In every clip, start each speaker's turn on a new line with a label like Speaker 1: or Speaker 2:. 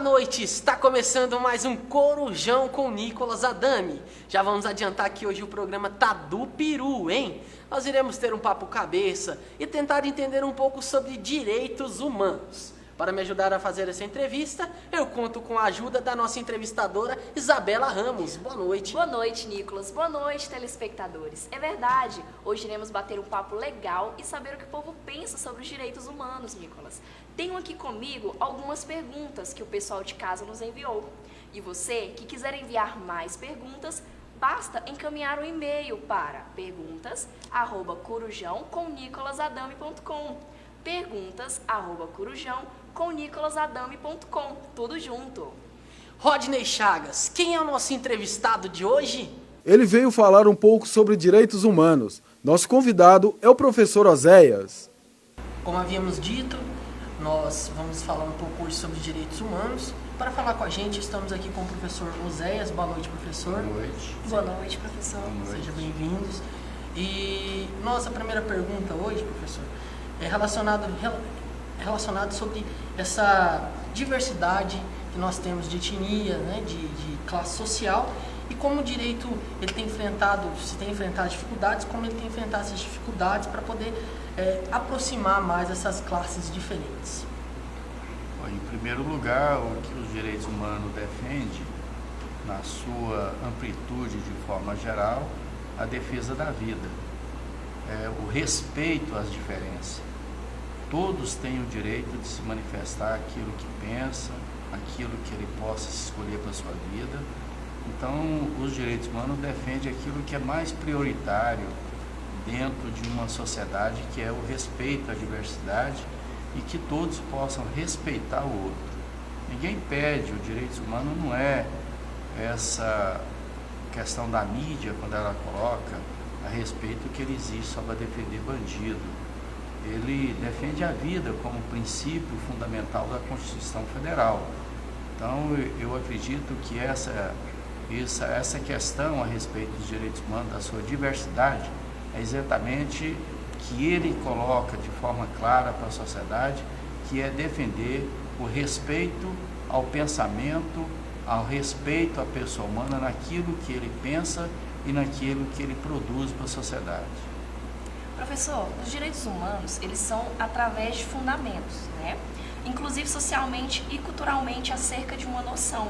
Speaker 1: Boa noite, está começando mais um Corujão com Nicolas Adami. Já vamos adiantar que hoje o programa tá do peru, hein? Nós iremos ter um papo cabeça e tentar entender um pouco sobre direitos humanos. Para me ajudar a fazer essa entrevista, eu conto com a ajuda da nossa entrevistadora Isabela Ramos. Boa noite.
Speaker 2: Boa noite, Nicolas. Boa noite, telespectadores. É verdade, hoje iremos bater um papo legal e saber o que o povo pensa sobre os direitos humanos, Nicolas. Tenho aqui comigo algumas perguntas que o pessoal de casa nos enviou. E você que quiser enviar mais perguntas, basta encaminhar um e-mail para perguntas@corujãocomnicolasadami.com. perguntas@corujãocomnicolasadami.com. Tudo junto.
Speaker 1: Rodney Chagas, quem é o nosso entrevistado de hoje?
Speaker 3: Ele veio falar um pouco sobre direitos humanos. Nosso convidado é o professor Oséias.
Speaker 1: Como havíamos dito, nós vamos falar um pouco hoje sobre direitos humanos. Para falar com a gente, estamos aqui com o professor Oséias. Boa noite, professor.
Speaker 4: Boa noite.
Speaker 2: Boa noite, professor.
Speaker 4: Boa noite.
Speaker 1: Sejam bem-vindos. E nossa primeira pergunta hoje, professor, é relacionado sobre essa diversidade que nós temos de etnia, né, de classe social, e como o direito ele tem enfrentado, se tem enfrentado dificuldades, como ele tem enfrentado essas dificuldades para poder aproximar mais essas classes diferentes.
Speaker 4: Em primeiro lugar, o que os direitos humanos defendem, na sua amplitude de forma geral, a defesa da vida, o respeito às diferenças. Todos têm o direito de se manifestar aquilo que pensa, aquilo que ele possa escolher para a sua vida. Então, os direitos humanos defendem aquilo que é mais prioritário dentro de uma sociedade, que é o respeito à diversidade e que todos possam respeitar o outro. Ninguém pede, o direito humano não é essa questão da mídia, quando ela coloca a respeito que ele existe só para defender bandido. Ele defende a vida como princípio fundamental da Constituição Federal. Então, eu acredito que essa questão a respeito dos direitos humanos, da sua diversidade, é exatamente que ele coloca de forma clara para a sociedade, que é defender o respeito ao pensamento, ao respeito à pessoa humana, naquilo que ele pensa e naquilo que ele produz para a sociedade.
Speaker 2: Professor, os direitos humanos, eles são através de fundamentos, né? Inclusive socialmente e culturalmente acerca de uma noção.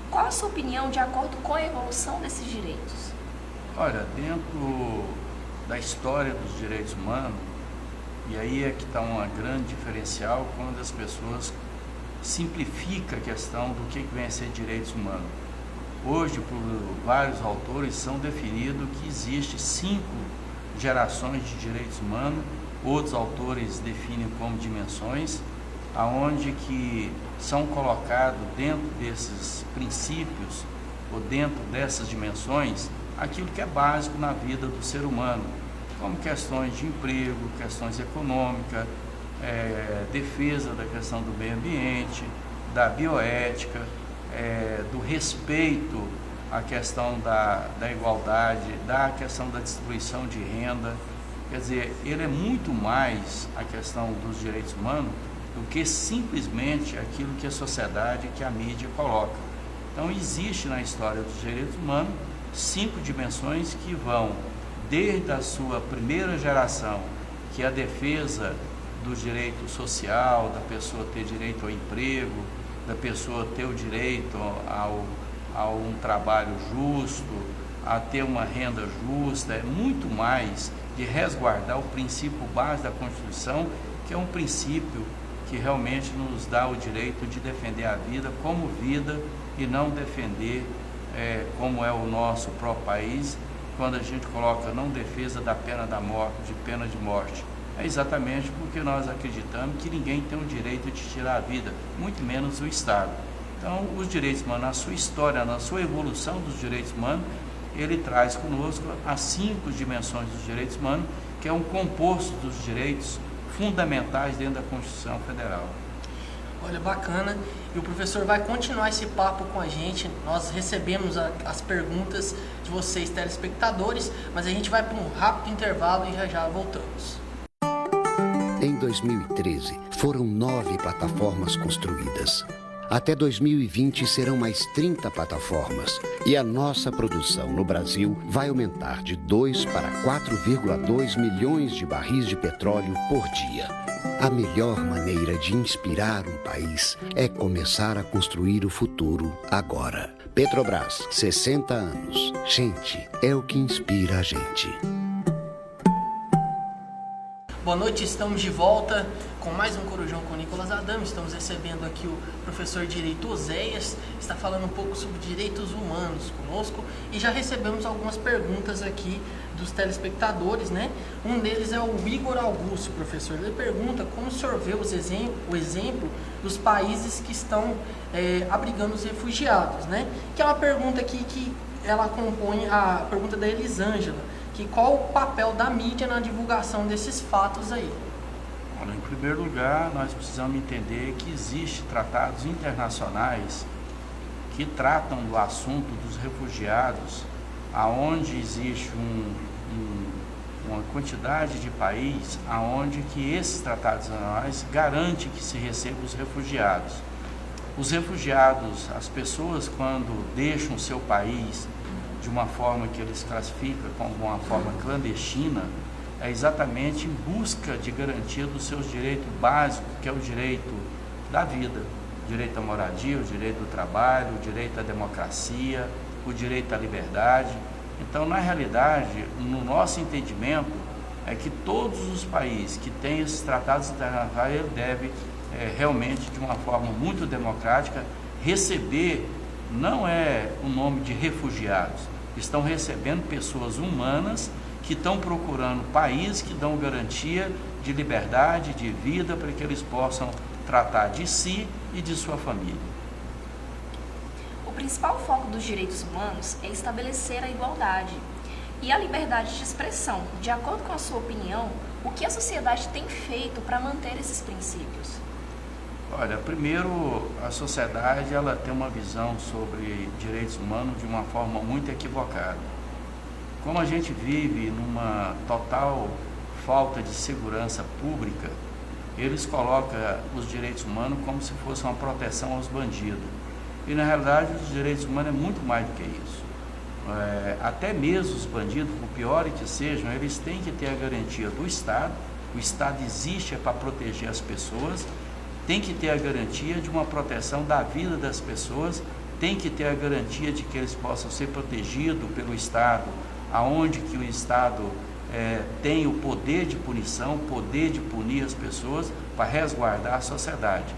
Speaker 2: Qual a sua opinião de acordo com a evolução desses direitos?
Speaker 4: Olha, dentro da história dos direitos humanos, e aí é que está um grande diferencial quando as pessoas simplificam a questão do que vem a ser direitos humanos. Hoje, por vários autores, são definidos que existe 5 gerações de direitos humanos, outros autores definem como dimensões, aonde que são colocados dentro desses princípios ou dentro dessas dimensões aquilo que é básico na vida do ser humano, como questões de emprego, questões econômicas, defesa da questão do meio ambiente, da bioética, do respeito à questão da igualdade, da questão da distribuição de renda. Quer dizer, ele é muito mais a questão dos direitos humanos do que simplesmente aquilo que a sociedade, que a mídia coloca. Então, existe na história dos direitos humanos 5 dimensões que vão desde a sua primeira geração, que é a defesa do direito social, da pessoa ter direito ao emprego, da pessoa ter o direito a um trabalho justo, a ter uma renda justa, é muito mais de resguardar o princípio base da Constituição, que é um princípio que realmente nos dá o direito de defender a vida como vida e não defender como é o nosso próprio país, quando a gente coloca não defesa da pena da morte, de pena de morte. É exatamente porque nós acreditamos que ninguém tem o direito de tirar a vida, muito menos o Estado. Então, os direitos humanos, na sua história, na sua evolução dos direitos humanos, ele traz conosco as 5 dimensões dos direitos humanos, que é um composto dos direitos fundamentais dentro da Constituição Federal.
Speaker 1: Olha, bacana. E o professor vai continuar esse papo com a gente. Nós recebemos as perguntas de vocês, telespectadores, mas a gente vai para um rápido intervalo e já voltamos.
Speaker 5: Em 2013, foram 9 plataformas construídas. Até 2020 serão mais 30 plataformas e a nossa produção no Brasil vai aumentar de 2 para 4,2 milhões de barris de petróleo por dia. A melhor maneira de inspirar um país é começar a construir o futuro agora. Petrobras, 60 anos. Gente, é o que inspira a gente.
Speaker 1: Boa noite, estamos de volta com mais um Corujão com Nicolas Adame. Estamos recebendo aqui o professor de Direito Oséias, está falando um pouco sobre direitos humanos conosco e já recebemos algumas perguntas aqui dos telespectadores, né? Um deles é o Igor Augusto, professor. Ele pergunta como o senhor vê o exemplo dos países que estão abrigando os refugiados, né? Que é uma pergunta aqui que ela compõe a pergunta da Elisângela, que qual o papel da mídia na divulgação desses fatos aí?
Speaker 4: Olha, em primeiro lugar, nós precisamos entender que existem tratados internacionais que tratam do assunto dos refugiados, aonde existe uma quantidade de países aonde que esses tratados internacionais garantem que se receba os refugiados. Os refugiados, as pessoas quando deixam o seu país de uma forma que eles classificam como uma forma clandestina, é exatamente em busca de garantia dos seus direitos básicos, que é o direito da vida, o direito à moradia, o direito do trabalho, o direito à democracia, o direito à liberdade. Então, na realidade, no nosso entendimento, é que todos os países que têm esses tratados internacionais, ele deve realmente, de uma forma muito democrática, receber, não é o nome de refugiados, estão recebendo pessoas humanas que estão procurando países que dão garantia de liberdade, de vida, para que eles possam tratar de si e de sua família.
Speaker 2: O principal foco dos direitos humanos é estabelecer a igualdade e a liberdade de expressão. De acordo com a sua opinião, o que a sociedade tem feito para manter esses princípios?
Speaker 4: Olha, primeiro, a sociedade ela tem uma visão sobre direitos humanos de uma forma muito equivocada. Como a gente vive numa total falta de segurança pública, eles colocam os direitos humanos como se fosse uma proteção aos bandidos. E na realidade os direitos humanos é muito mais do que isso. Até mesmo os bandidos, por piores que sejam, eles têm que ter a garantia do Estado. O Estado existe para proteger as pessoas, tem que ter a garantia de uma proteção da vida das pessoas, tem que ter a garantia de que eles possam ser protegidos pelo Estado, aonde que o Estado tem o poder de punição, poder de punir as pessoas para resguardar a sociedade.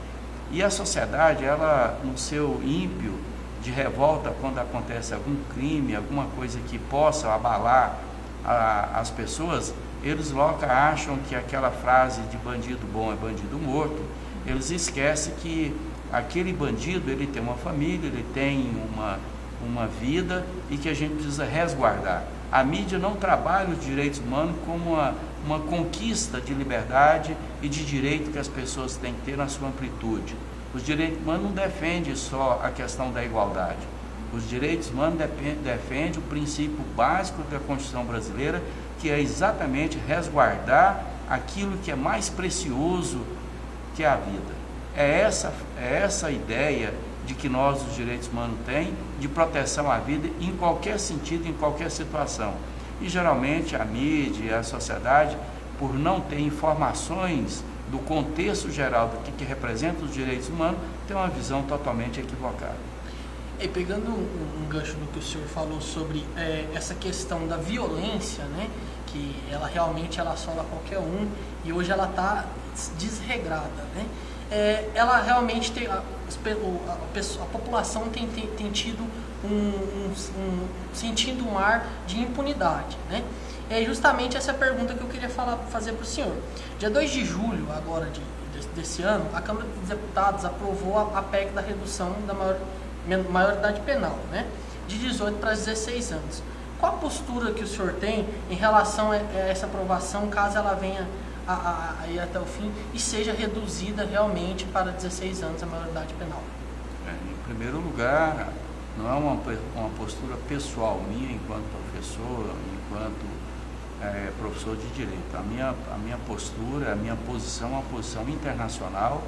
Speaker 4: E a sociedade, ela no seu ímpio de revolta, quando acontece algum crime, alguma coisa que possa abalar as pessoas, eles logo acham que aquela frase de bandido bom é bandido morto. Eles esquecem que aquele bandido, ele tem uma família, ele tem uma vida e que a gente precisa resguardar. A mídia não trabalha os direitos humanos como uma conquista de liberdade e de direito que as pessoas têm que ter na sua amplitude. Os direitos humanos não defendem só a questão da igualdade. Os direitos humanos defendem o princípio básico da Constituição brasileira, que é exatamente resguardar aquilo que é mais precioso que é a vida. É essa a ideia de que nós, os direitos humanos, tem de proteção à vida em qualquer sentido, em qualquer situação. E geralmente a mídia e a sociedade, por não ter informações do contexto geral do que representa os direitos humanos, tem uma visão totalmente equivocada.
Speaker 1: E pegando um gancho do que o senhor falou sobre essa questão da violência, né, que ela realmente assola qualquer um e hoje ela está desregrada, né? Ela realmente tem a população tem tido sentido um ar de impunidade, né? É justamente essa pergunta que eu queria fazer para o senhor. Dia 2 de julho agora desse ano, a Câmara dos Deputados aprovou a PEC da redução da maioridade penal, né? De 18 para 16 anos. Qual a postura que o senhor tem em relação a essa aprovação, caso ela venha a ir até o fim e seja reduzida realmente para 16 anos a maioridade penal?
Speaker 4: Em primeiro lugar, não é uma postura pessoal minha enquanto professor, enquanto professor de direito. A minha postura, a minha posição é uma posição internacional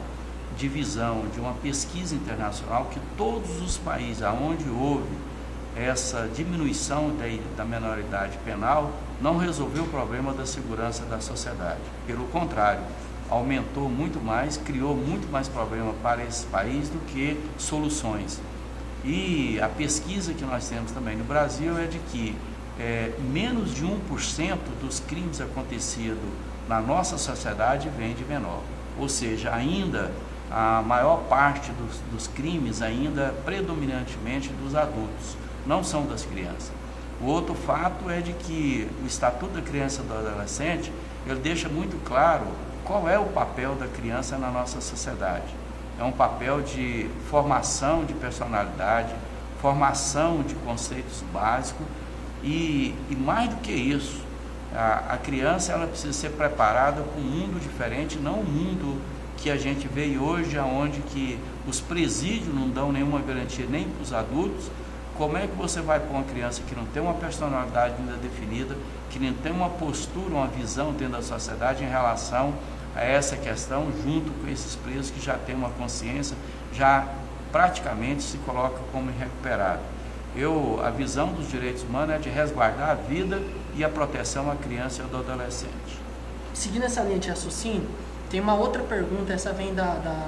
Speaker 4: de visão de uma pesquisa internacional que todos os países onde houve essa diminuição da menoridade penal não resolveu o problema da segurança da sociedade. Pelo contrário, aumentou muito mais, criou muito mais problema para esse país do que soluções. E a pesquisa que nós temos também no Brasil é de que menos de 1% dos crimes acontecidos na nossa sociedade vem de menor. Ou seja, ainda a maior parte dos crimes ainda predominantemente dos adultos, não são das crianças. O outro fato é de que o Estatuto da Criança e do Adolescente, ele deixa muito claro qual é o papel da criança na nossa sociedade. É um papel de formação de personalidade, formação de conceitos básicos e mais do que isso, a criança ela precisa ser preparada para um mundo diferente, não o mundo que a gente vê hoje, onde que os presídios não dão nenhuma garantia nem para os adultos. Como é que você vai pôr uma criança que não tem uma personalidade ainda definida, que não tem uma postura, uma visão dentro da sociedade em relação a essa questão, junto com esses presos que já têm uma consciência, já praticamente se coloca como irrecuperável. A visão dos direitos humanos é de resguardar a vida e a proteção à criança e ao adolescente.
Speaker 1: Seguindo essa linha de raciocínio, tem uma outra pergunta, essa vem da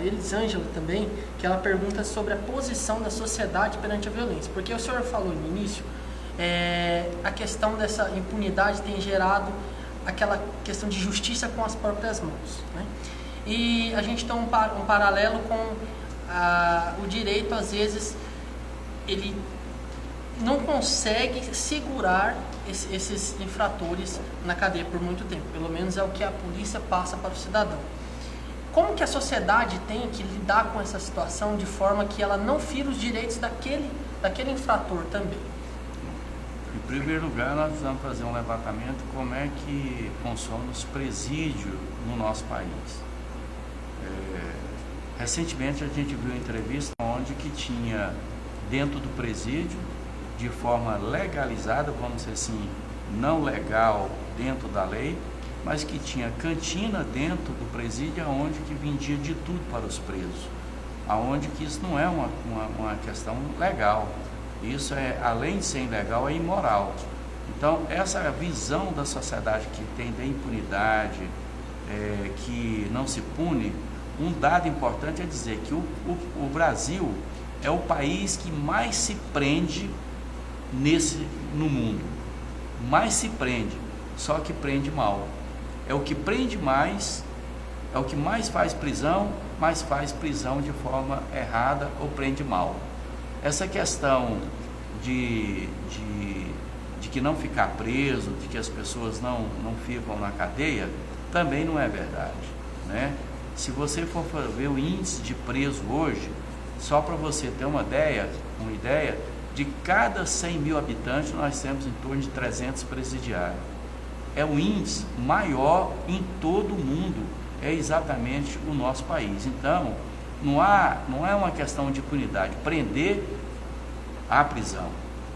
Speaker 1: Elisângela também, que ela pergunta sobre a posição da sociedade perante a violência. Porque o senhor falou no início, a questão dessa impunidade tem gerado aquela questão de justiça com as próprias mãos, né? E a gente tem um paralelo com o direito, às vezes, ele não consegue segurar esses infratores na cadeia por muito tempo. Pelo menos é o que a polícia passa para o cidadão. Como que a sociedade tem que lidar com essa situação de forma que ela não fira os direitos daquele infrator também?
Speaker 4: Em primeiro lugar, nós precisamos fazer um levantamento como é que funciona os presídios no nosso país. Recentemente a gente viu uma entrevista onde que tinha dentro do presídio, de forma legalizada, vamos dizer assim, não legal dentro da lei, mas que tinha cantina dentro do presídio onde que vendia de tudo para os presos, aonde que isso não é uma questão legal, isso além de ser ilegal, é imoral. Então essa visão da sociedade que tem da impunidade, que não se pune, um dado importante é dizer que o Brasil é o país que mais se prende no mundo, mais se prende, só que prende mal. É o que prende mais, é o que mais faz prisão, mas faz prisão de forma errada ou prende mal. Essa questão de que não ficar preso, de que as pessoas não ficam na cadeia, também não é verdade, né? Se você for ver o índice de preso hoje, só para você ter uma ideia, de cada 100 mil habitantes nós temos em torno de 300 presidiários. É o índice maior em todo o mundo, é exatamente o nosso país. Então, não é uma questão de impunidade, prender a prisão.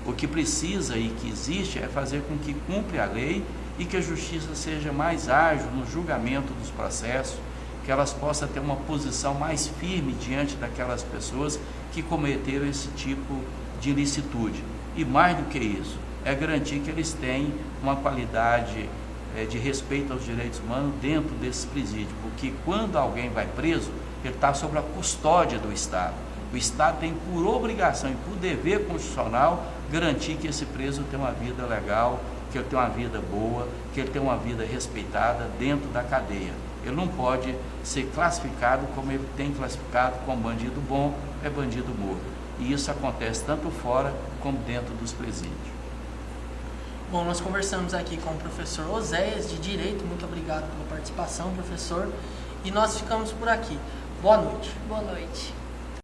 Speaker 4: O que precisa e que existe é fazer com que cumpra a lei e que a justiça seja mais ágil no julgamento dos processos, que elas possam ter uma posição mais firme diante daquelas pessoas que cometeram esse tipo de ilicitude. E mais do que isso, é garantir que eles têm uma qualidade de respeito aos direitos humanos dentro desses presídios, porque quando alguém vai preso, ele está sob a custódia do Estado. O Estado tem por obrigação e por dever constitucional garantir que esse preso tenha uma vida legal, que ele tenha uma vida boa, que ele tenha uma vida respeitada dentro da cadeia. Ele não pode ser classificado como ele tem classificado como bandido bom, é bandido morto. E isso acontece tanto fora como dentro dos presídios.
Speaker 1: Bom, nós conversamos aqui com o professor Oséias, de Direito. Muito obrigado pela participação, professor. E nós ficamos por aqui. Boa noite.
Speaker 2: Boa noite.